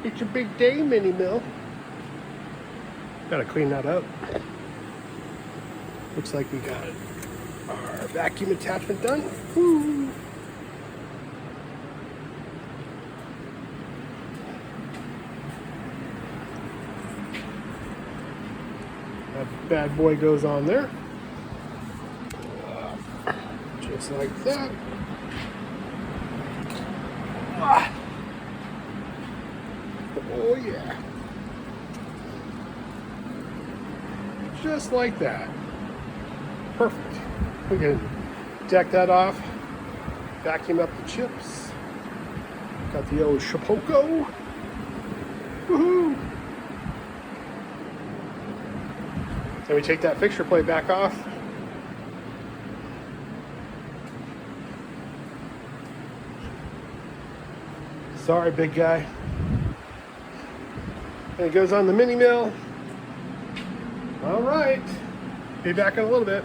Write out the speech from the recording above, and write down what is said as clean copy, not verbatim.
It's a big day, mini mill. Gotta clean that up. Looks like we got our vacuum attachment done. Woo. That bad boy goes on there. Just like that. Oh yeah. Just like that. Perfect. We can deck that off, vacuum up the chips. Got the old Shapoko. Woohoo! Then we take that fixture plate back off. Sorry, big guy. And it goes on the mini mill. All right. Be back in a little bit.